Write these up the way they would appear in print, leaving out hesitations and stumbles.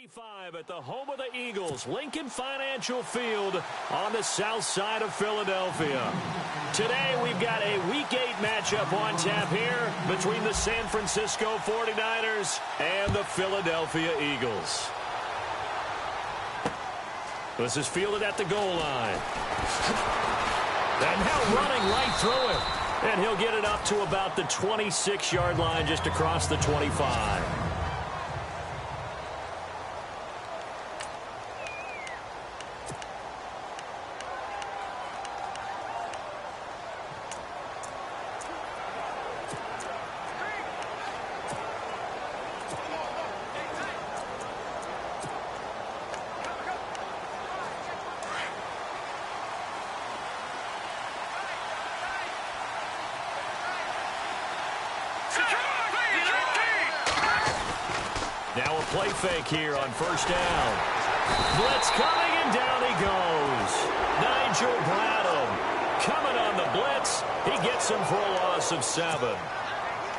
25 at the home of the Eagles, Lincoln Financial Field on the south side of Philadelphia. Today we've got a Week 8 matchup on tap here between the San Francisco 49ers and the Philadelphia Eagles. This is fielded at the goal line. And now running right through him. And he'll get it up to about the 26-yard line just across the 25. Now a play fake here on first down. Blitz coming, and down he goes. Nigel Bradham coming on the blitz. He gets him for a loss of 7.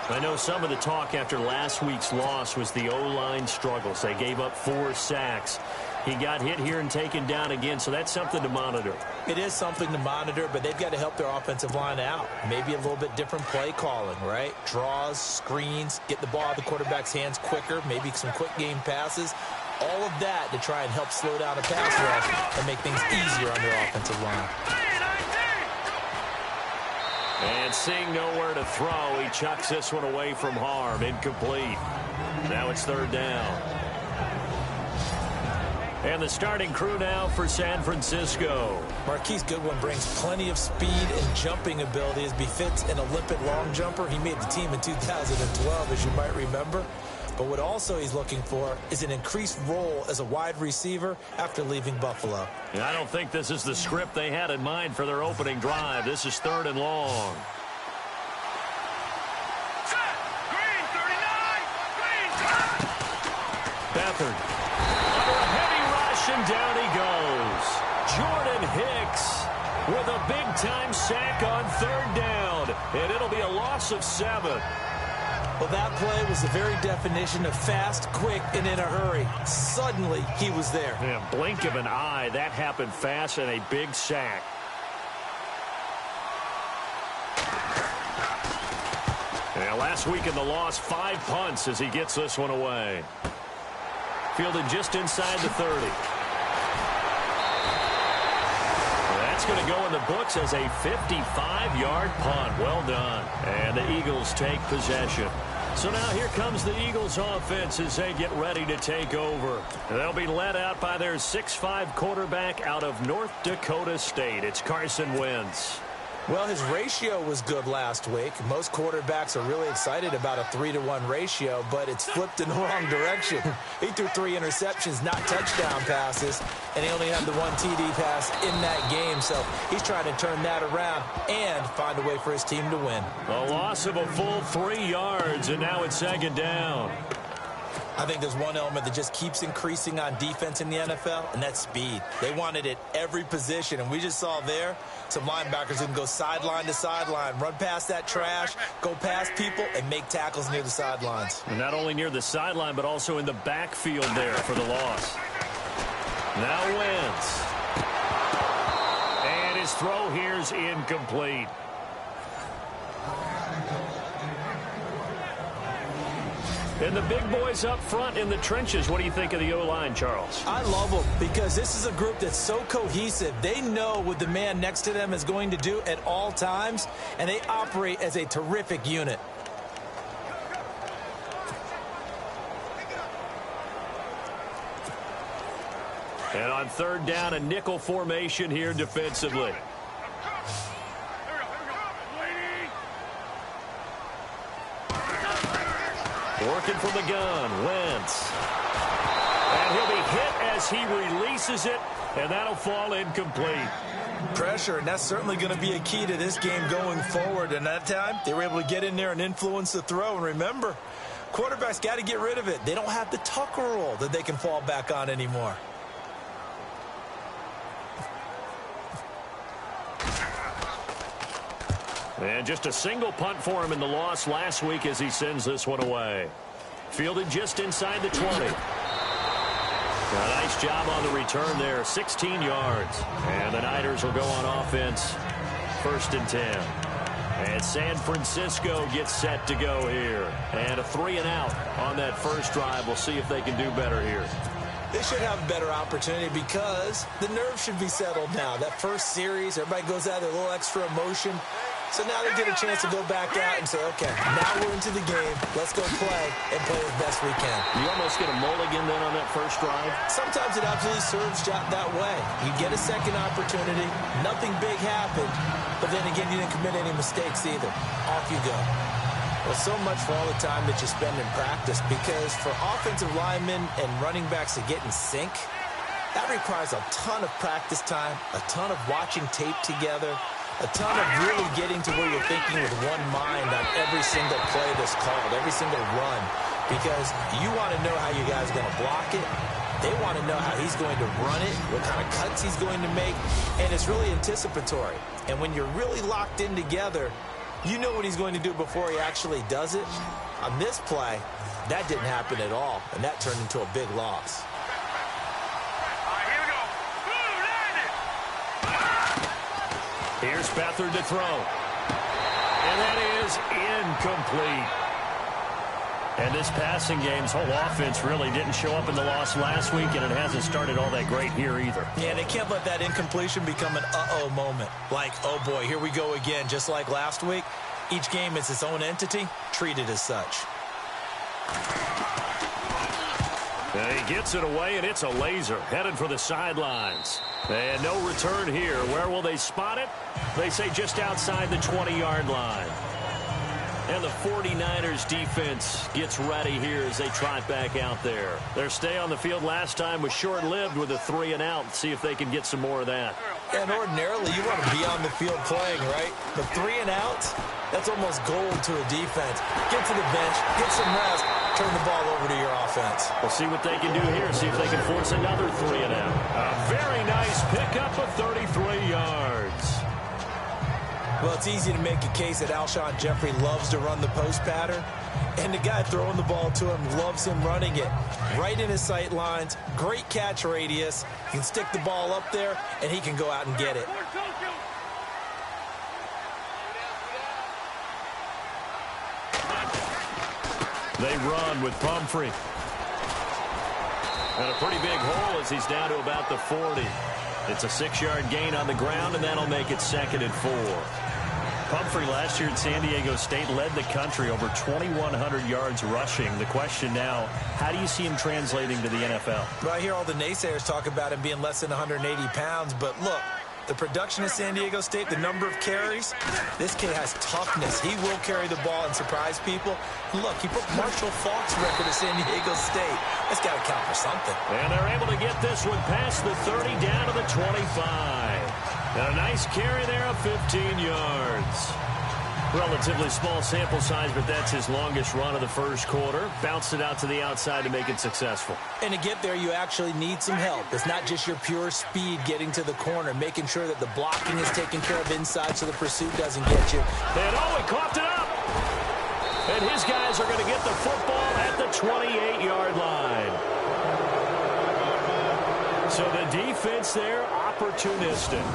I know some of the talk after last week's loss was the O-line struggles. They gave up 4 sacks. He got hit here and taken down again, so that's something to monitor. It is something to monitor, but they've got to help their offensive line out. Maybe a little bit different play calling, right? Draws, screens, get the ball out of the quarterback's hands quicker, maybe some quick game passes. All of that to try and help slow down a pass rush and make things easier on their offensive line. And seeing nowhere to throw, he chucks this one away from harm. Incomplete. Now it's third down. And the starting crew now for San Francisco. Marquise Goodwin brings plenty of speed and jumping ability as befits an Olympic long jumper. He made the team in 2012, as you might remember. But what also he's looking for is an increased role as a wide receiver after leaving Buffalo. I don't think this is the script they had in mind for their opening drive. This is third and long. Beathard. And down he goes. Jordan Hicks with a big-time sack on third down. And it'll be a loss of 7. Well, that play was the very definition of fast, quick, and in a hurry. Suddenly, he was there. Yeah, blink of an eye. That happened fast and a big sack. Yeah, last week in the loss, 5 punts as he gets this one away. Fielded just inside the 30. That's going to go in the books as a 55-yard punt. Well done. And the Eagles take possession. So now here comes the Eagles offense as they get ready to take over. They'll be led out by their 6'5 quarterback out of North Dakota State. It's Carson Wentz. Well, his ratio was good last week. Most quarterbacks are really excited about a 3-to-1 ratio, but it's flipped in the wrong direction. He threw 3 interceptions, not touchdown passes, and he only had the 1 TD pass in that game. So he's trying to turn that around and find a way for his team to win. A loss of a full 3 yards, and now it's second down. I think there's one element that just keeps increasing on defense in the NFL, and that's speed. They want it at every position, and we just saw there some linebackers who can go sideline to sideline, run past that trash, go past people, and make tackles near the sidelines. And not only near the sideline, but also in the backfield there for the loss. Now Wentz. And his throw here is incomplete. And the big boys up front in the trenches. What do you think of the O-line, Charles? I love them because this is a group that's so cohesive. They know what the man next to them is going to do at all times, and they operate as a terrific unit. And on third down, a nickel formation here defensively. Working from the gun, Wentz. And he'll be hit as he releases it, and that'll fall incomplete. Pressure, and that's certainly going to be a key to this game going forward. And that time, they were able to get in there and influence the throw. And remember, quarterbacks got to get rid of it. They don't have the tuck rule that they can fall back on anymore. And just a single punt for him in the loss last week as he sends this one away. Fielded just inside the 20. A nice job on the return there, 16 yards. And the Niners will go on offense, 1st and 10. And San Francisco gets set to go here. And a 3-and-out on that first drive. We'll see if they can do better here. They should have a better opportunity because the nerves should be settled now. That first series, everybody goes out with a little extra emotion. So now they get a chance to go back out and say, okay, now we're into the game. Let's go play and play as best we can. You almost get a mulligan then on that first drive? Sometimes it absolutely serves that way. You get a second opportunity. Nothing big happened. But then again, you didn't commit any mistakes either. Off you go. Well, so much for all the time that you spend in practice, because for offensive linemen and running backs to get in sync, that requires a ton of practice time, a ton of watching tape together, a ton of really getting to where you're thinking with one mind on every single play that's called, every single run, because you want to know how you guys are going to block it. They want to know how he's going to run it, what kind of cuts he's going to make, and it's really anticipatory. And when you're really locked in together, you know what he's going to do before he actually does it. On this play, that didn't happen at all, and that turned into a big loss. Here's Beathard to throw. And that is incomplete. And this passing game's whole offense really didn't show up in the loss last week, and it hasn't started all that great here either. Yeah, they can't let that incompletion become an uh-oh moment. Like, oh boy, here we go again. Just like last week, each game is its own entity, treated as such. And he gets it away, and it's a laser headed for the sidelines. And no return here. Where will they spot it? They say just outside the 20-yard line. And the 49ers defense gets ready here as they trot back out there. Their stay on the field last time was short-lived with a 3-and-out. See if they can get some more of that. And ordinarily, you want to be on the field playing, right? The 3-and-outs, that's almost gold to a defense. Get to the bench, get some rest, turn the ball over to your offense. We'll see what they can do here, see if they can force another 3-and-out. A very nice pickup of 33 yards. Well, it's easy to make a case that Alshon Jeffrey loves to run the post pattern, and the guy throwing the ball to him loves him running it. Right in his sight lines, great catch radius. He can stick the ball up there, and he can go out and get it. They run with Pumphrey. And a pretty big hole as he's down to about the 40. It's a 6-yard gain on the ground, and that'll make it 2nd and 4. Pumphrey last year at San Diego State led the country over 2,100 yards rushing. The question now, how do you see him translating to the NFL? Well, I hear all the naysayers talk about him being less than 180 pounds, but look, the production of San Diego State, the number of carries, this kid has toughness. He will carry the ball and surprise people. Look, he broke Marshall Faulk's record at San Diego State. That's got to count for something. And they're able to get this one past the 30 down to the 25. And a nice carry there of 15 yards. Relatively small sample size, but that's his longest run of the first quarter. Bounced it out to the outside to make it successful. And to get there, you actually need some help. It's not just your pure speed getting to the corner, making sure that the blocking is taken care of inside so the pursuit doesn't get you. And oh, he coughed it up. And his guys are going to get the football at the 28-yard line. So the defense there, opportunistic.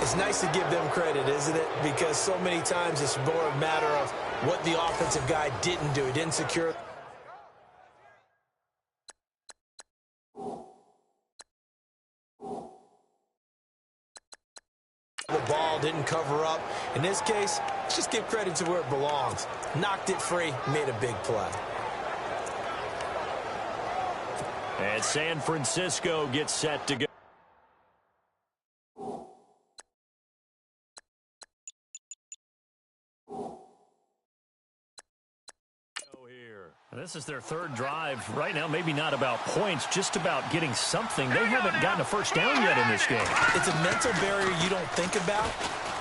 It's nice to give them credit, isn't it? Because so many times it's more a matter of what the offensive guy didn't do. He didn't secure. The ball didn't cover up. In this case, let's just give credit to where it belongs. Knocked it free, made a big play. And San Francisco gets set to go. This is their third drive right now, maybe not about points, just about getting something. They haven't gotten a first down yet in this game. It's a mental barrier you don't think about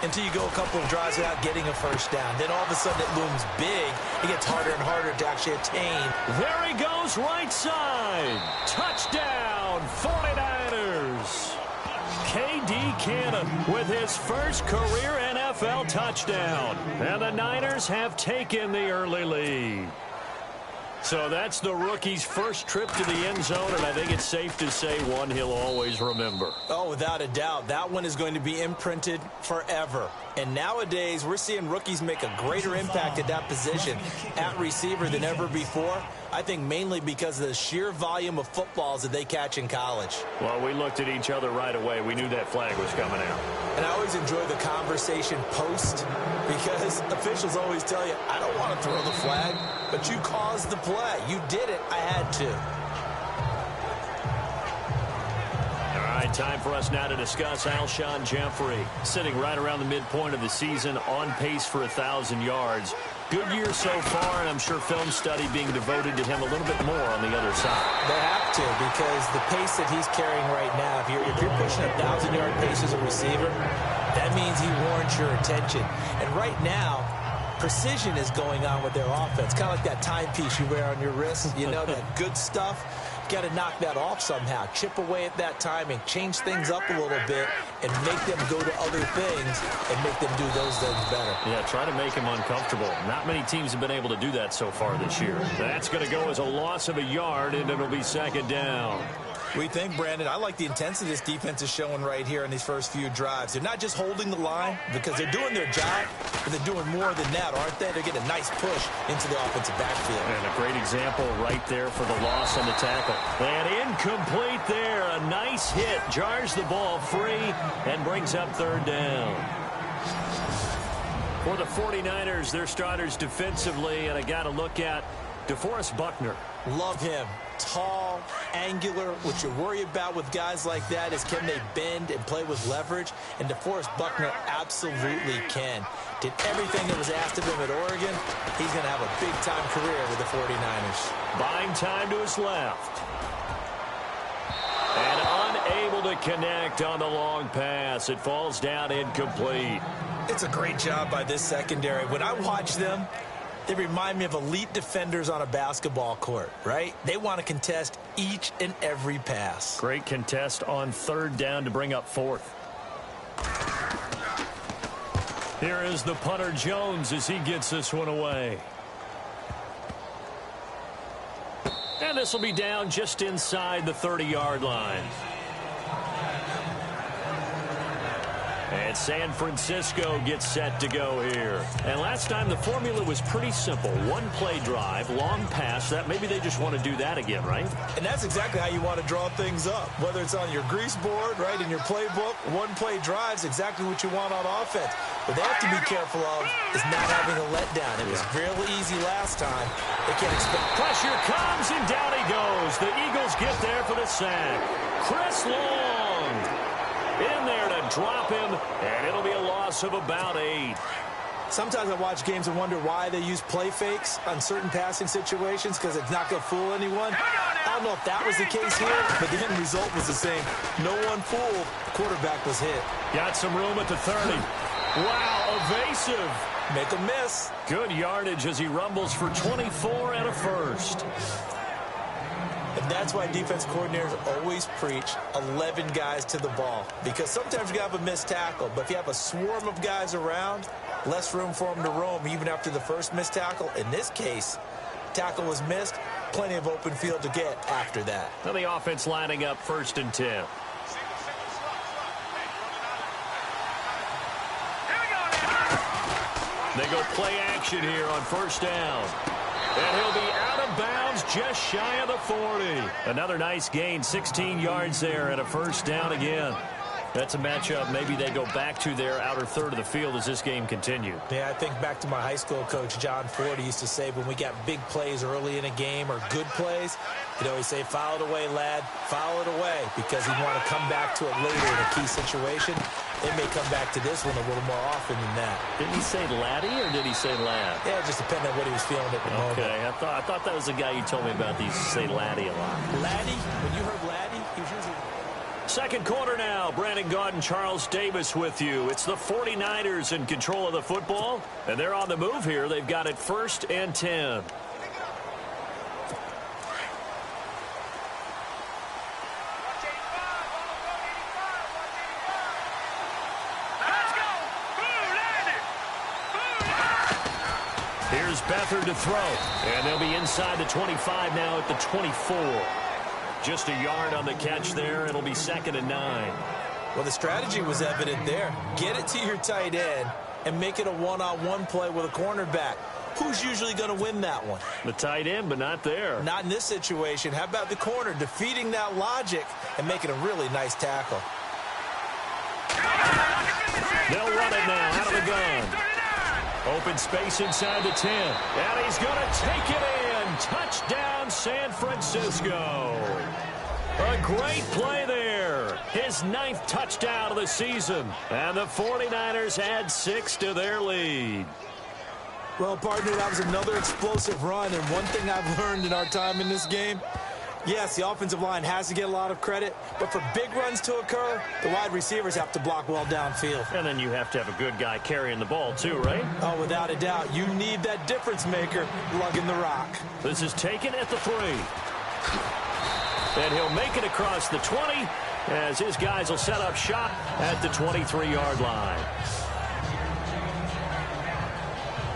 until you go a couple of drives without getting a first down. Then all of a sudden it looms big. It gets harder and harder to actually attain. There he goes, right side. Touchdown, 49ers. K.D. Cannon with his first career NFL touchdown. And the Niners have taken the early lead. So that's the rookie's first trip to the end zone, and I think it's safe to say one he'll always remember. Oh, without a doubt. That one is going to be imprinted forever. And nowadays, we're seeing rookies make a greater impact at that position at receiver than ever before. I think mainly because of the sheer volume of footballs that they catch in college. Well, we looked at each other right away. We knew that flag was coming out. And I always enjoy the conversation post because officials always tell you, I don't want to throw the flag, but you caused the play. You did it. I had to. All right, time for us now to discuss Alshon Jeffrey, sitting right around the midpoint of the season, on pace for 1,000 yards. Good year so far, and I'm sure film study being devoted to him a little bit more on the other side. They have to, because the pace that he's carrying right now, if you're pushing a 1,000-yard pace as a receiver, that means he warrants your attention. And right now, precision is going on with their offense, kind of like that timepiece you wear on your wrist, you know, that good stuff. Got to knock that off somehow, chip away at that timing, change things up a little bit, and make them go to other things and make them do those things better. Yeah, try to make him uncomfortable. Not many teams have been able to do that so far this year. That's going to go as a loss of a yard, and it'll be second down. We think, Brandon, I like the intensity this defense is showing right here in these first few drives. They're not just holding the line because they're doing their job, but they're doing more than that, aren't they? They're getting a nice push into the offensive backfield. And a great example right there for the loss on the tackle. And incomplete there. A nice hit. Jars the ball free and brings up third down. For the 49ers, their starters defensively, and I got to look at DeForest Buckner. Love him. Tall, angular. What you worry about with guys like that is can they bend and play with leverage? And DeForest Buckner absolutely can. Did everything that was asked of him at Oregon. He's going to have a big-time career with the 49ers. Buying time to his left. And unable to connect on the long pass. It falls down incomplete. It's a great job by this secondary. When I watch them, they remind me of elite defenders on a basketball court, right? They want to contest each and every pass. Great contest on third down to bring up fourth. Here is the punter Jones as he gets this one away. And this will be down just inside the 30-yard line. And San Francisco gets set to go here. And last time the formula was pretty simple. One play drive, long pass. That maybe they just want to do that again, right? And that's exactly how you want to draw things up. Whether it's on your grease board, right, in your playbook, one play drive is exactly what you want on offense. What they have to be careful of is not having a letdown. It was real easy last time. They can't expect. Pressure comes, and down he goes. The Eagles get there for the sack. Chris Long in there to drop him, and it'll be a loss of about 8. Sometimes I watch games and wonder why they use play fakes on certain passing situations because it's not going to fool anyone. I don't know if that was the case here, but the end result was the same. No one fooled. The quarterback was hit. Got some room at the 30. Wow, evasive. Make a miss. Good yardage as he rumbles for 24 and a first. And that's why defense coordinators always preach 11 guys to the ball. Because sometimes you have a missed tackle, but if you have a swarm of guys around, less room for them to roam even after the first missed tackle. In this case, tackle was missed, plenty of open field to get after that. Now the offense lining up 1st and 10. They go play action here on 1st down. And he'll be out of bounds just shy of the 40. Another nice gain, 16 yards there and a 1st down again. That's a matchup maybe they go back to their outer third of the field as this game continues. Yeah, I think back to my high school coach, John Ford, he used to say when we got big plays early in a game or good plays, he'd always say, foul it away, lad, foul it away, because he'd want to come back to it later in a key situation. They may come back to this one a little more often than that. Didn't he say laddie or did he say lad? Yeah, it just depended on what he was feeling at the moment. Okay, I thought that was the guy you told me about. He used to say laddie a lot. Laddie? When you heard laddie, he was usually... Second quarter now. Brandon Gaudin, Charles Davis with you. It's the 49ers in control of the football, and they're on the move here. They've got it 1st and 10. Here's Beathard to throw. And they'll be inside the 25 now at the 24. Just a yard on the catch there. It'll be 2nd and 9. Well, the strategy was evident there. Get it to your tight end and make it a one-on-one play with a cornerback. Who's usually going to win that one? The tight end, but not there. Not in this situation. How about the corner defeating that logic and making a really nice tackle? They'll run it now out of the gun. Open space inside the 10. And he's going to take it in. Touchdown, San Francisco. A great play there. His 9th touchdown of the season. And the 49ers add 6 to their lead. Well, partner, that was another explosive run. And one thing I've learned in our time in this game, yes, the offensive line has to get a lot of credit, but for big runs to occur, the wide receivers have to block well downfield. And then you have to have a good guy carrying the ball too, right? Oh, without a doubt. You need that difference maker lugging the rock. This is taken at the 3. And he'll make it across the 20 as his guys will set up shop at the 23-yard line.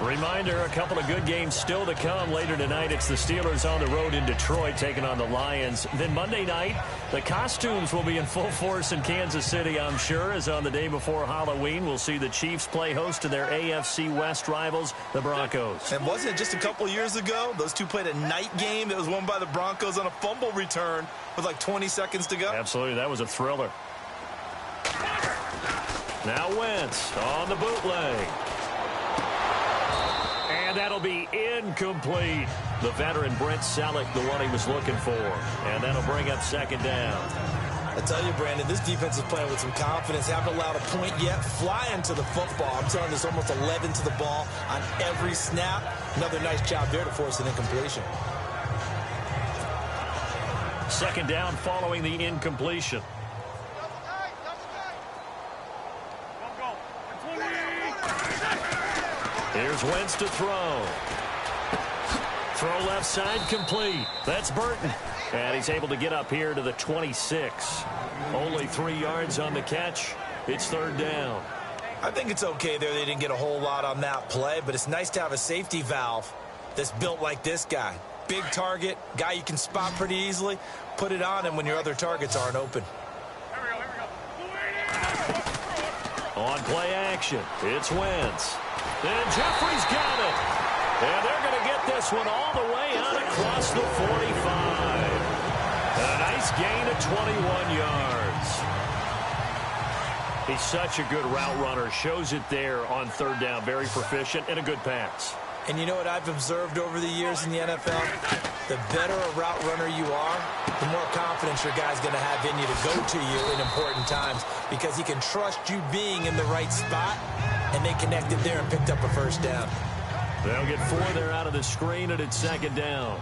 Reminder, a couple of good games still to come. Later tonight, it's the Steelers on the road in Detroit taking on the Lions. Then Monday night, the costumes will be in full force in Kansas City, I'm sure, as on the day before Halloween, we'll see the Chiefs play host to their AFC West rivals, the Broncos. And wasn't it just a couple years ago, those two played a night game that was won by the Broncos on a fumble return with like 20 seconds to go? Absolutely, that was a thriller. Now Wentz on the bootleg. And that'll be incomplete. The veteran Brent Selleck, the one he was looking for. And that'll bring up 2nd down. I tell you, Brandon, this defense is playing with some confidence. Haven't allowed a point yet. Flying to the football. I'm telling you, there's almost 11 to the ball on every snap. Another nice job there to force an incompletion. 2nd down following the incompletion. Here's Wentz to throw. Throw left side complete. That's Burton. And he's able to get up here to the 26. Only 3 yards on the catch. It's 3rd down. I think it's okay there. They didn't get a whole lot on that play, but it's nice to have a safety valve that's built like this guy. Big target, guy you can spot pretty easily. Put it on him when your other targets aren't open. On play action, it's Wentz. And Jeffrey's got it. And they're going to get this one all the way out across the 45. A nice gain of 21 yards. He's such a good route runner. Shows it there on 3rd down. Very proficient and a good pass. And you know what I've observed over the years in the NFL? The better a route runner you are, the more confidence your guy's going to have in you to go to you in important times because he can trust you being in the right spot, and they connected there and picked up a 1st down. They'll get 4 there out of the screen, and it's 2nd down.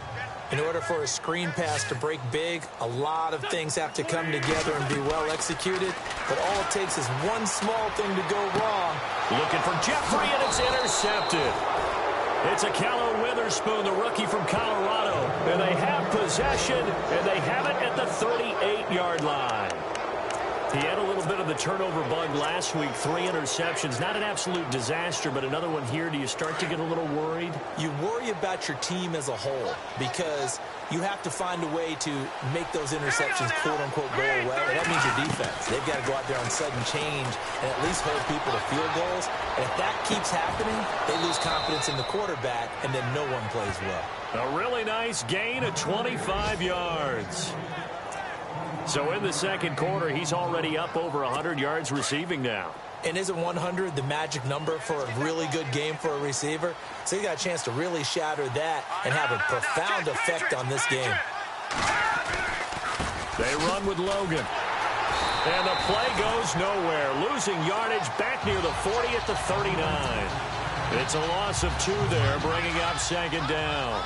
In order for a screen pass to break big, a lot of things have to come together and be well executed, but all it takes is one small thing to go wrong. Looking for Jeffrey, and it's intercepted. It's a Callow Witherspoon, the rookie from Colorado. And they have possession, and they have it at the 38-yard line. He had a little bit of the turnover bug last week, 3 interceptions. Not an absolute disaster, but another one here. Do you start to get a little worried? You worry about your team as a whole because you have to find a way to make those interceptions, quote-unquote, go away. And that means your defense. They've got to go out there on sudden change and at least hold people to field goals. And if that keeps happening, they lose confidence in the quarterback, and then no one plays well. A really nice gain of 25 yards. So in the 2nd quarter, he's already up over 100 yards receiving now. And isn't 100 the magic number for a really good game for a receiver? So he got a chance to really shatter that and have a profound effect on this game. They run with Logan. And the play goes nowhere. Losing yardage back near the 40 at the 39. It's a loss of 2 there, bringing up 2nd down.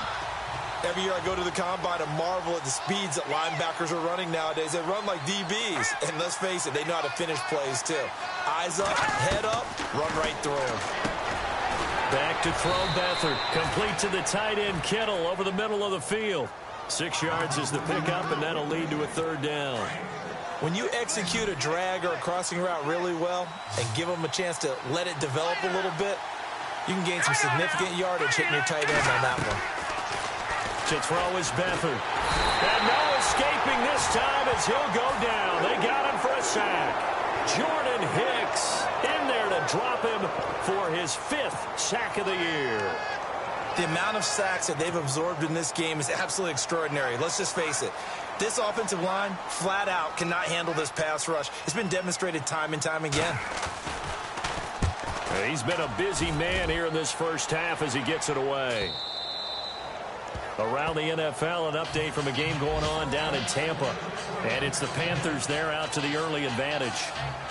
Every year I go to the combine and marvel at the speeds that linebackers are running nowadays. They run like DBs. And let's face it, they know how to finish plays too. Eyes up, head up, run right through them. Back to throw Beathard. Complete to the tight end Kittle over the middle of the field. 6 yards is the pickup, and that'll lead to a 3rd down. When you execute a drag or a crossing route really well and give them a chance to let it develop a little bit, You can gain some significant yardage hitting your tight end on that one. To throw is Beathard. And no escaping this time as he'll go down. They got him for a sack. Jordan Hicks in there to drop him for his 5th sack of the year. The amount of sacks that they've absorbed in this game is absolutely extraordinary. Let's just face it. This offensive line, flat out, cannot handle this pass rush. It's been demonstrated time and time again. He's been a busy man here in this first half as he gets it away. Around the NFL, an update from a game going on down in Tampa. And it's the Panthers there out to the early advantage.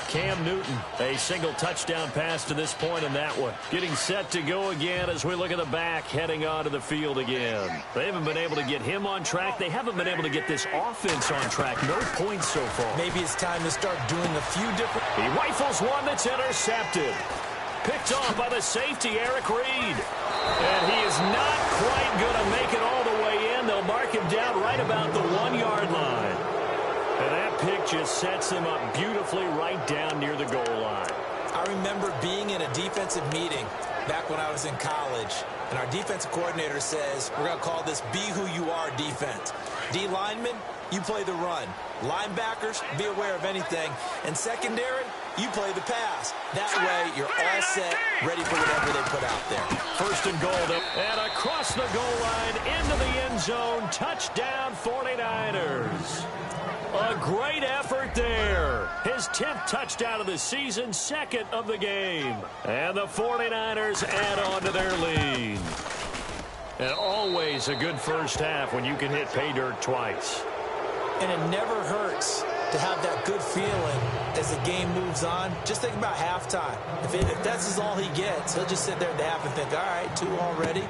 Cam Newton, a single touchdown pass to this point in that one. Getting set to go again as we look at the back heading onto the field again. They haven't been able to get him on track. They haven't been able to get this offense on track. No points so far. Maybe it's time to start doing a few different... He rifles one that's intercepted. Picked off by the safety, Eric Reed. And he is not quite going to make it all the way in. They'll mark him down right about the 1-yard line. And that pick just sets him up beautifully right down near the goal line. I remember being in a defensive meeting back when I was in college, and our defensive coordinator says, we're going to call this be who you are defense. D linemen, you play the run. Linebackers, be aware of anything. And secondary, you play the pass. That way, you're all set, ready for whatever they put out there. 1st and goal, and across the goal line, into the end zone, touchdown 49ers. A great effort there. His 10th touchdown of the season, 2nd of the game. And the 49ers add on to their lead. And always a good first half when you can hit pay dirt twice. And it never hurts to have that good feeling as the game moves on. Just think about halftime. If that's all he gets, he'll just sit there at the half and think, all right, 2 already.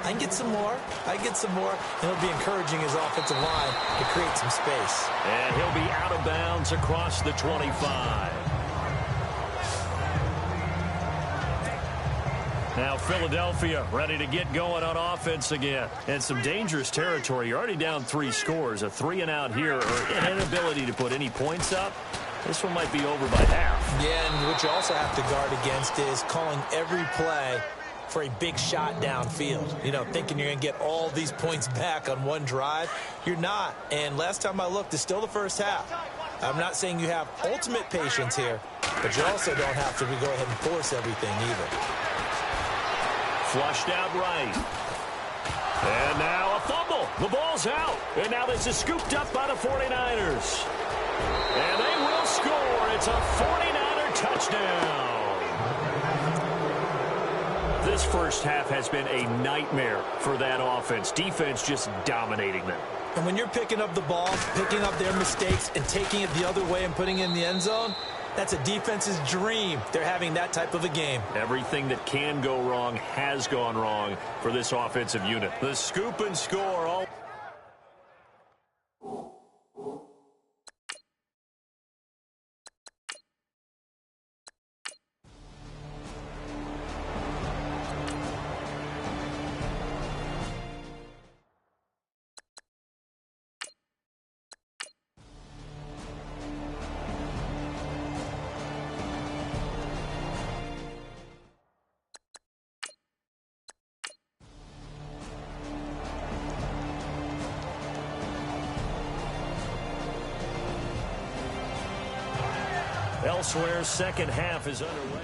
I can get some more. I can get some more. And he'll be encouraging his offensive line to create some space. And he'll be out of bounds across the 25. Now Philadelphia ready to get going on offense again. And some dangerous territory. You're already down 3 scores. A 3-and-out here or an inability to put any points up. This one might be over by half. Yeah, and what you also have to guard against is calling every play for a big shot downfield. You know, thinking you're going to get all these points back on one drive. You're not. And last time I looked, it's still the first half. I'm not saying you have ultimate patience here, but you also don't have to go ahead and force everything either. Flushed out right. And now a fumble. The ball's out. And now this is scooped up by the 49ers. And they will score. It's a 49er touchdown. This first half has been a nightmare for that offense. Defense just dominating them. And when you're picking up the ball, picking up their mistakes, and taking it the other way and putting it in the end zone, that's a defense's dream. They're having that type of a game. Everything that can go wrong has gone wrong for this offensive unit. The scoop and score all... Elsewhere, second half is underway.